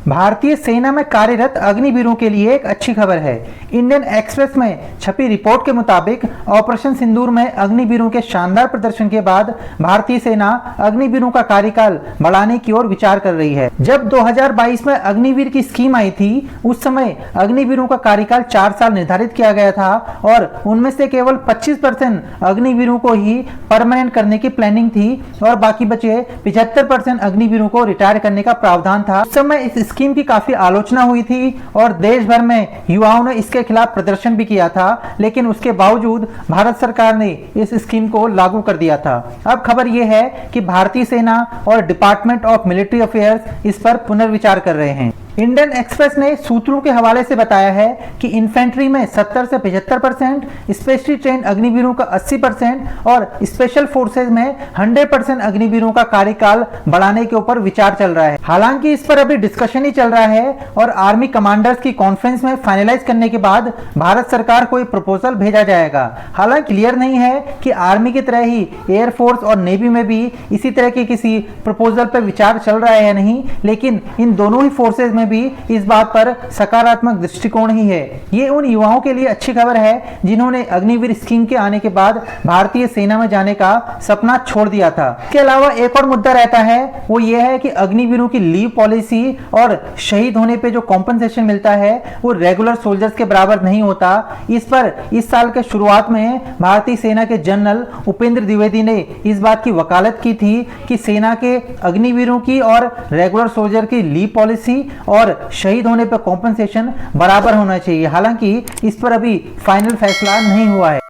भारतीय सेना में कार्यरत अग्निवीरों के लिए एक अच्छी खबर है। इंडियन एक्सप्रेस में छपी रिपोर्ट के मुताबिक ऑपरेशन सिंदूर में अग्निवीरों के शानदार प्रदर्शन के बाद भारतीय सेना अग्निवीरों का कार्यकाल बढ़ाने की ओर विचार कर रही है। जब 2022 में अग्निवीर की स्कीम आई थी, उस समय अग्निवीरों का कार्यकाल 4 साल निर्धारित किया गया था और उनमें से केवल 25% अग्निवीरों को ही परमानेंट करने की प्लानिंग थी और बाकी बचे 75% अग्निवीरों को रिटायर करने का प्रावधान था। उस समय इस स्कीम की काफी आलोचना हुई थी और देश भर में युवाओं ने इसके खिलाफ प्रदर्शन भी किया था, लेकिन उसके बावजूद भारत सरकार ने इस स्कीम को लागू कर दिया था। अब खबर यह है कि भारतीय सेना और डिपार्टमेंट ऑफ मिलिट्री अफेयर्स इस पर पुनर्विचार कर रहे हैं। इंडियन एक्सप्रेस ने सूत्रों के हवाले से बताया है कि इन्फेंट्री में 70 से 75%, स्पेशली ट्रेन अग्निवीरों का 80% और स्पेशल फोर्सेज में 100% अग्निवीरों का कार्यकाल बढ़ाने के ऊपर विचार चल रहा है। हालांकि इस पर अभी डिस्कशन ही चल रहा है और आर्मी कमांडर्स की कॉन्फ्रेंस में फाइनलाइज करने के बाद भारत सरकार को एक प्रपोजल भेजा जाएगा। हालांकि क्लियर नहीं है कि आर्मी की तरह ही एयरफोर्स और नेवी में भी इसी तरह के किसी प्रपोजल पर विचार चल रहा है या नहीं, लेकिन इन दोनों ही फोर्सेज में भी इस बात पर सकारात्मक दृष्टिकोण ही है। ये उन युवाओं के लिए अच्छी खबर है जिन्होंने अग्निवीर स्कीम के आने के बाद भारतीय सेना में जाने का सपना छोड़ दिया था। इसके अलावा एक और मुद्दा रहता है, वो ये है कि अग्निवीरों की लीव पॉलिसी और शहीद होने पे जो कॉम्पनसेशन मिलता है वो रेगुलर सोल्जर्स के बराबर नहीं होता। इस पर इस साल के शुरुआत में भारतीय सेना के जनरल उपेंद्र द्विवेदी ने इस बात की वकालत की थी कि सेना के अग्निवीरों की और रेगुलर सोल्जर की लीव पॉलिसी और शहीद होने पर कॉम्पनसेशन बराबर होना चाहिए। हालांकि इस पर अभी फाइनल फैसला नहीं हुआ है।